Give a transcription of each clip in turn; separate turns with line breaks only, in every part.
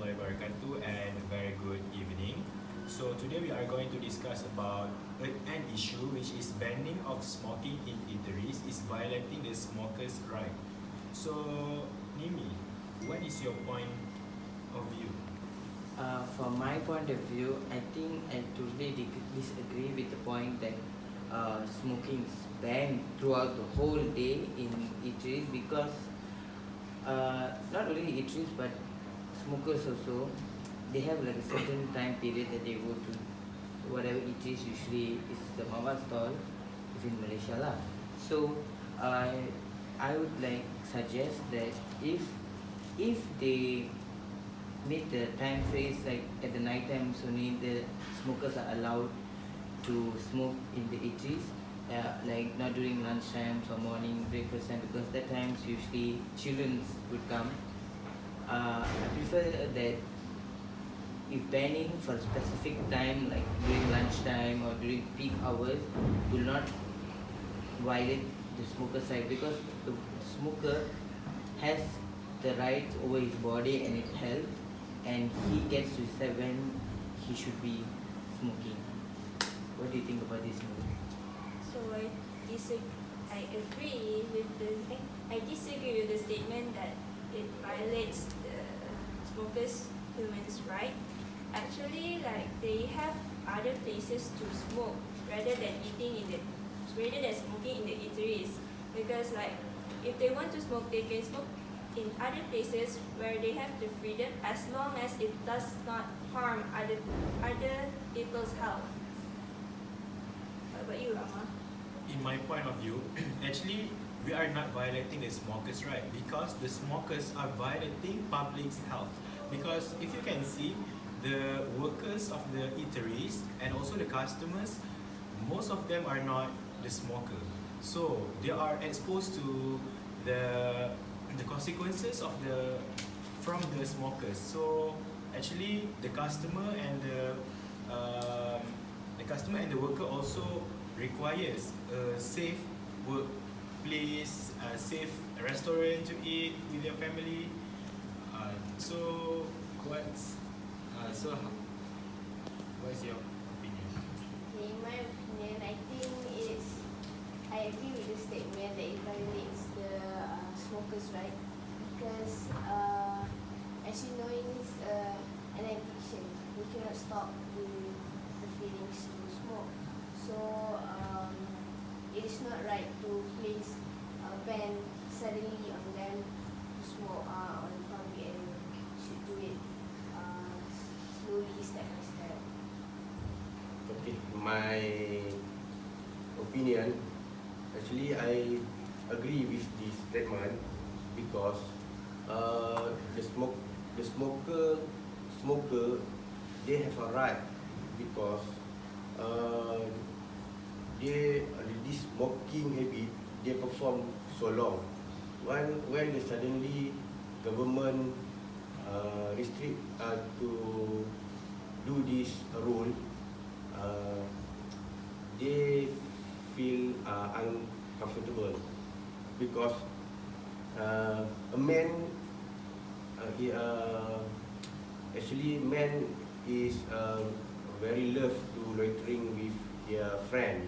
warahmatullahi wabarakatuh, and a very good evening. So today we are going to discuss about an issue which is banning of smoking in eateries is violating the smokers' right. So Nimi, what is your point of view?
From my point of view, I think I totally disagree with the point that smoking is banned throughout the whole day in eateries because not only eateries but smokers also, they have like a certain time period that they go to whatever eateries, usually is the mama stall if in Malaysia lah. So I would like suggest that if they make the time phrase like at the night times only the smokers are allowed to smoke in the eateries, like not during lunch times or morning breakfast time, because that times usually children would come. I prefer that if banning for a specific time like during lunchtime or during peak hours will not violate the smoker's right, because the smoker has the right over his body and its health, and he gets to decide when he should be smoking. What do you think about this movie?
So I agree with I disagree with the statement that it violates the smokers' human's right. Actually, like they have other places to smoke rather than smoking in the eateries, because like if they want to smoke, they can smoke in other places where they have the freedom, as long as it does not harm other people's health. What about you, Ammar?
In my point of view, actually we are not violating the smokers' right because the smokers are violating public's health. Because if you can see, the workers of the eateries and also the customers, most of them are not the smoker, so they are exposed to the consequences of from the smokers. So actually the customer and the worker also requires a safe workplace, a safe restaurant to eat with their family. So what's your opinion?
In my opinion, I agree with the statement that it violates the smokers' right, because as you know, it is an addiction. You cannot stop the feelings to smoke. So it is not right to place a ban suddenly on them to smoke on public area. Should do it slowly, step by step.
Okay, my opinion, actually I agree with this statement because the smoker, they have a right, because this smoking habit they perform so long. When they suddenly government restrict to do this rule, they feel uncomfortable, because a man actually man is very love to loitering with their friend.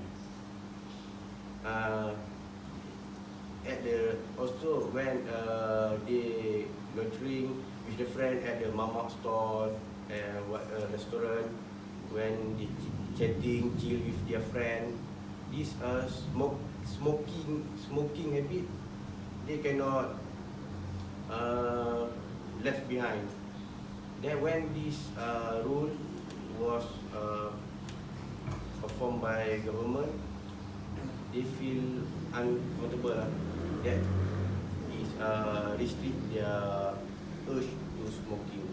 Also when they loitering with the friend at the mama store and restaurant, when they chatting chill with their friend, this smoking habit they cannot left behind. Then when this rule was performed by government, they feel uncomfortable that is restrict their urge to smoking.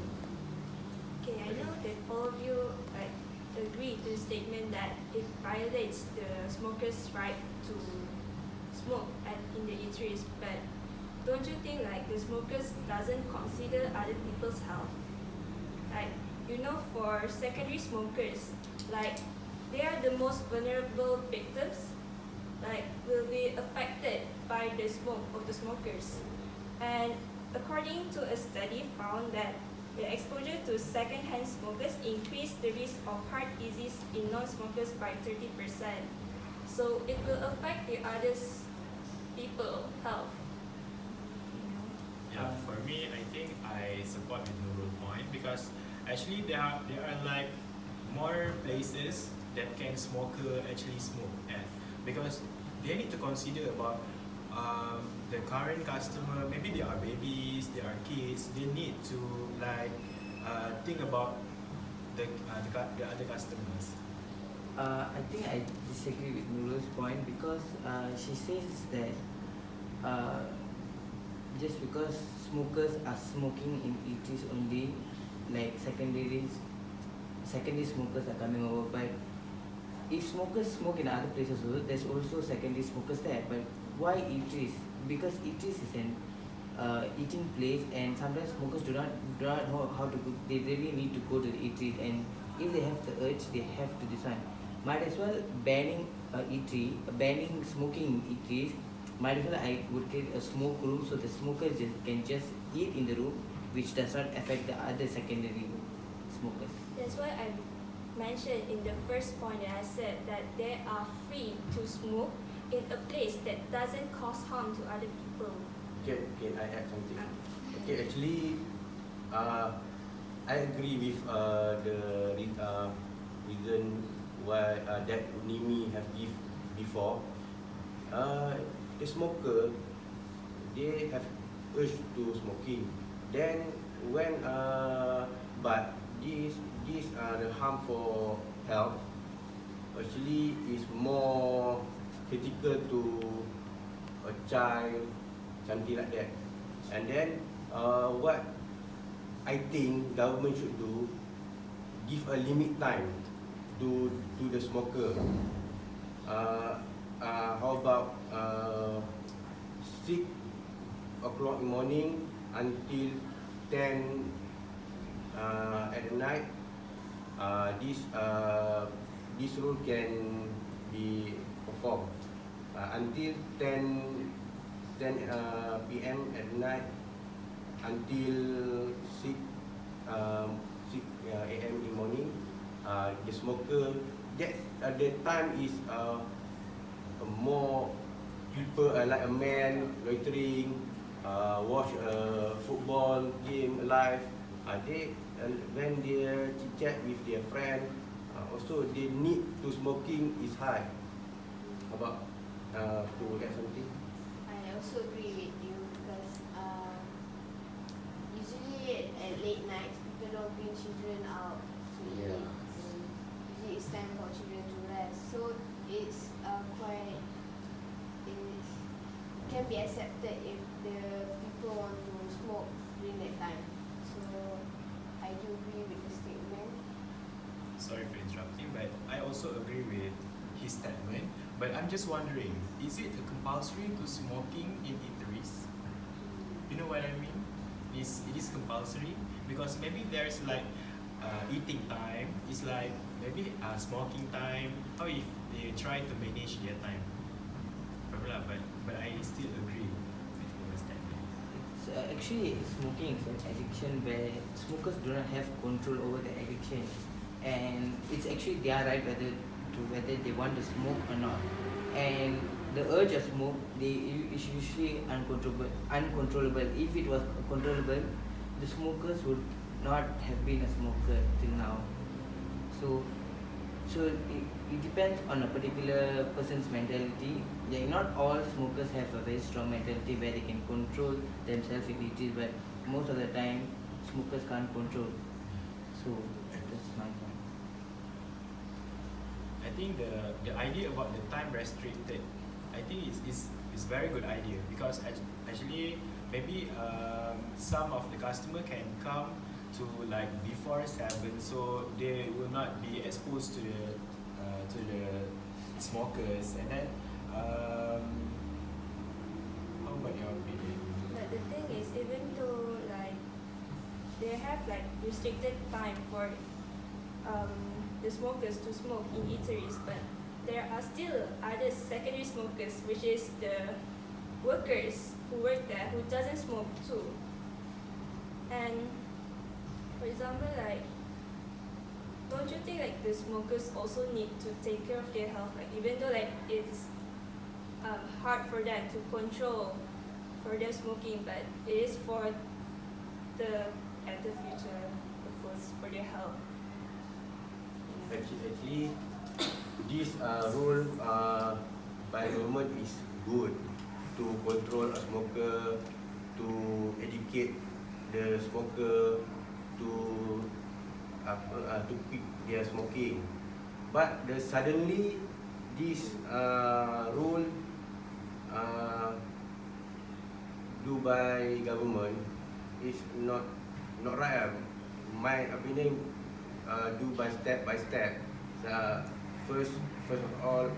Okay, I know that all of you agree to the statement that it violates the smokers' right to smoke in the eateries, but don't you think like the smokers doesn't consider other people's health? Like, you know, for secondary smokers, like they are the most vulnerable victims, like will be affected by the smoke of the smokers. And according to a study found that The exposure to second-hand smokers increase the risk of heart disease in non-smokers by 30%. So it will affect the others people health.
Yeah, for me, I think I support the Nurul point because actually there are like more places that can smoker actually smoke at, because they need to consider about the current customer. Maybe they are babies, they are kids. They need to like think about the other customers.
I think I disagree with Nurul's point because she says that uh, just because smokers are smoking in eateries only, like secondary smokers are coming over. But if smokers smoke in other places also, there's also secondary smokers there. But why eateries? Because eateries is an eating place, and sometimes smokers do not know how to cook. They really need to go to the eateries, and if they have the urge, they have to this one. Might as well banning smoking in eateries. Might as well I would create a smoke room so the smokers can just eat in the room, which does not affect the other secondary smokers.
That's why I mentioned in the first point that I said that they are free to smoke in a place that doesn't cause harm to other people.
Okay, I add something. Okay, actually, I agree with the reason why that Nimi have give before. The smoker, they have urge to smoking. Then when but this the harm for health actually is more critical to a child, something like that. And then what I think government should do, give a limit time to the smoker. How about 6 o'clock in the morning until 10 at the night? This rule can be performed until 10 p.m. at night until 6 a.m. in the morning. The smoker, that time is more people like a man loitering, watch a football game live. When they chit chat with their friend, also the need to smoking is high. About to get something.
I also agree with you because usually at late nights people don't bring children out to eat.
Yeah.
Usually it's time for children to rest, so it's it can be accepted if the people want to smoke during that time. So I do agree with the statement.
Sorry for interrupting, but I also agree with his statement. But I'm just wondering, is it compulsory to smoking in eateries? You know what I mean? It is compulsory because maybe there's like eating time. It's like maybe smoking time. How if they try to manage their time? But I still agree with your statement.
It's actually smoking is an addiction where smokers do not have control over the addiction, and it's actually their right whether they want to smoke or not. And the urge of smoke, is usually uncontrollable. If it was controllable, the smokers would not have been a smoker till now. So it depends on a particular person's mentality. Yeah, not all smokers have a very strong mentality where they can control themselves in it, but most of the time smokers can't control. So that's my point.
I think the idea about the time restricted, I think is very good idea because actually maybe some of the customer can come to like before 7, so they will not be exposed to the smokers. And then how about your opinion?
But the thing is, even though like they have like restricted time for the smokers to smoke in eateries, but there are still other secondary smokers, which is the workers who work there who doesn't smoke too. And example, like, don't you think like the smokers also need to take care of their health? Like, even though like it's hard for them to control for their smoking, but it is for the future purpose for their health.
Actually, this rule by government is good to control a smoker, to educate the smoker to quit their smoking. But suddenly this rule do by government is not right. My opinion, do by step. First of all,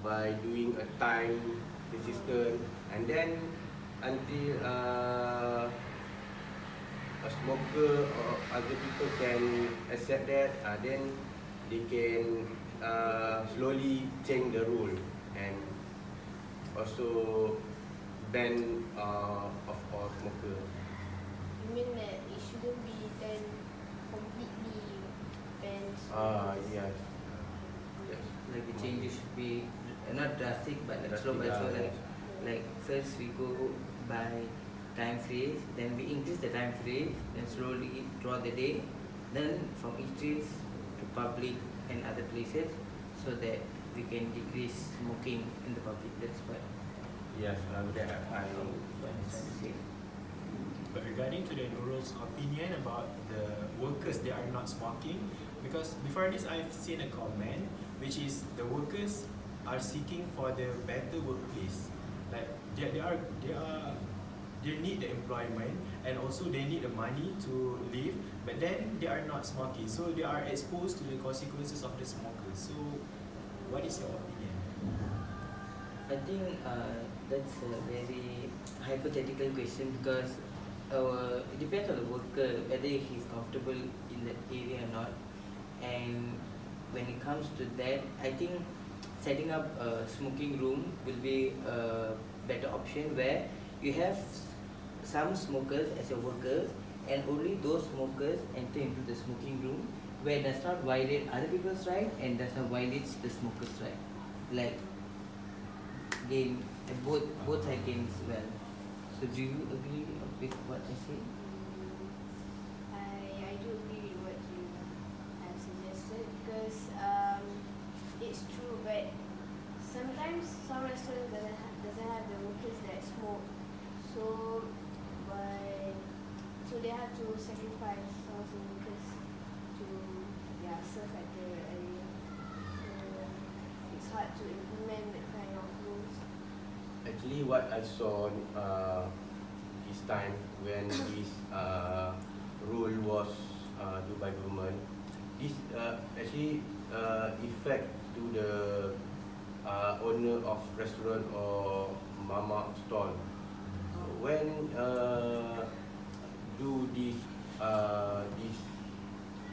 by doing a time resistant, and then until a smoker or other people can accept that, then they can slowly change the rule and also ban of all smoker.
You mean that it shouldn't be done completely banned?
Yes. Yes.
Like the changes should be not drastic, but like slow by slow. Like first we go by time phrase, then we increase the time phrase, then slowly throughout the day, then from eateries to public and other places, so that we can decrease smoking in the public. That's what
Yes, that I
I'm trying to say.
But regarding to the Nurul's opinion about the workers that are not smoking, because before this I've seen a comment which is the workers are seeking for the better workplace. Like they need the employment and also they need the money to live, but then they are not smoking, so they are exposed to the consequences of the smokers. So what is your opinion?
I think that's a very hypothetical question because it depends on the worker whether he's comfortable in that area or not. And when it comes to that, I think setting up a smoking room will be a better option where you have some smokers as your workers and only those smokers enter into the smoking room where it does not violate other people's right and does not violate the smokers' right. Like gain both side gains well. So do you agree with what I say?
I do agree with what you have suggested because it's true, but sometimes some restaurants doesn't have the workers that smoke, so they have to sacrifice some of the workers to serve at the area. So it's hard to implement that kind of rules.
Actually, what I saw this time when this rule was due by government, this actually effect to the owner of restaurant or mama stall. When do this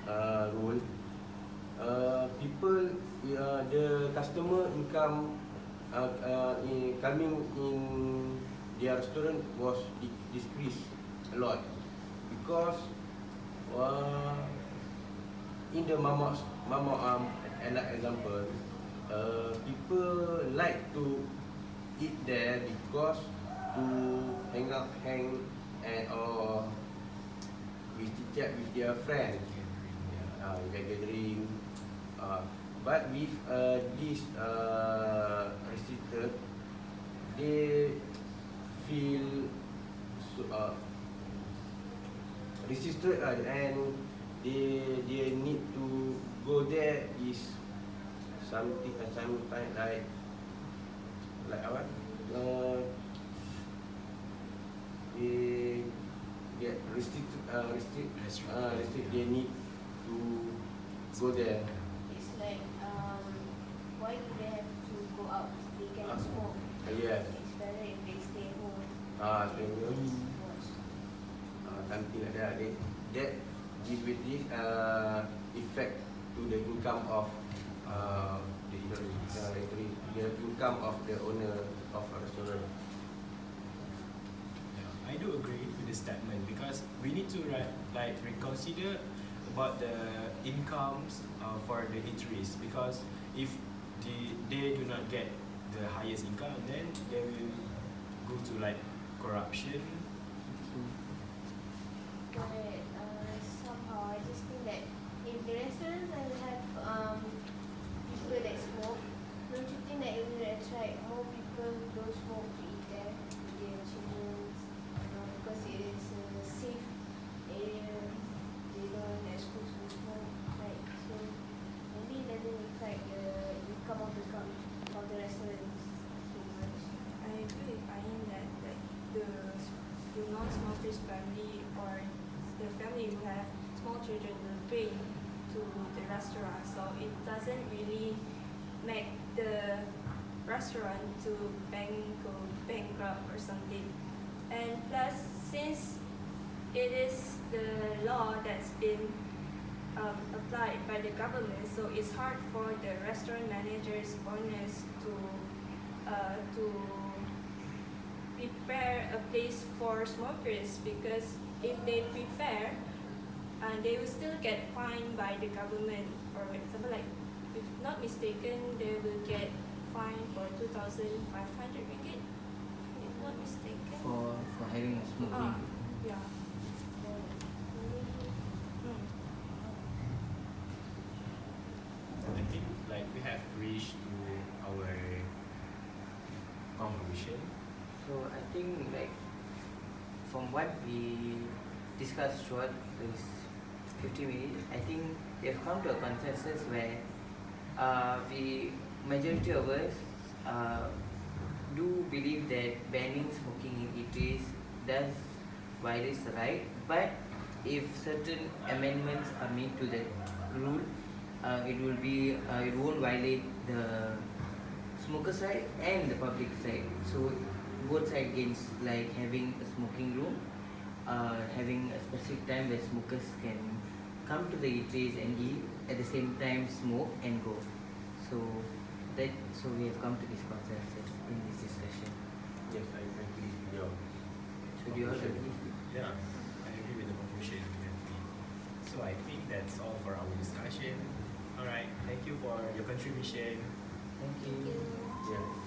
rule, people the customer income coming in their restaurant was decreased a lot because in the mama example, people like to eat there because to hang and or with chat with their friends, gathering. But with this restricted, they feel restricted and they need to go there is something sometimes like what? They get restricted. They need to go there.
It's like why do they have to go out? They can smoke.
Yes.
It's better if they stay home. Watch.
Something like that. That give with this effect to the income of the income of the owner of a restaurant.
I do agree with the statement because we need to reconsider about the incomes for the eateries, because if they do not get the highest income, then they will go to like corruption.
But somehow I just think that if the restaurants will have people that smoke, don't you think that it will attract more people who don't smoke to eat there with their children? Because it is a safe area, they don't expose to smoke, right? So maybe it doesn't affect the income of the restaurants so much.
I agree with Ayin that like the non-smokers family or the family who have small children will bring to the restaurant, so it doesn't really make the restaurant to go bankrupt or something. And plus, since it is the law that's been applied by the government, so it's hard for the restaurant managers, owners to prepare a place for smokers, because if they prepare, they will still get fined by the government. For example, like if not mistaken, they will get fined for 2,500 ringgit. If not mistaken.
For having a smoking.
Yeah.
I think like we have reached to our conclusion.
So I think like from what we discussed throughout this 50 minutes, I think we have come to a consensus where the majority of us do believe that banning smoking in eateries does violate the right, but if certain amendments are made to the rule, it won't violate the smokers' right and the public's right. So both sides gains, like having a smoking room, having a specific time where smokers can come to the eateries and eat, at the same time smoke and go. So we have come to this consensus in this discussion.
Yes, I agree with your
So do you all agree?
Yeah, I agree with the conclusion we have made. So I think that's all for our discussion. Alright, thank you for your contribution.
Thank you.
Yeah.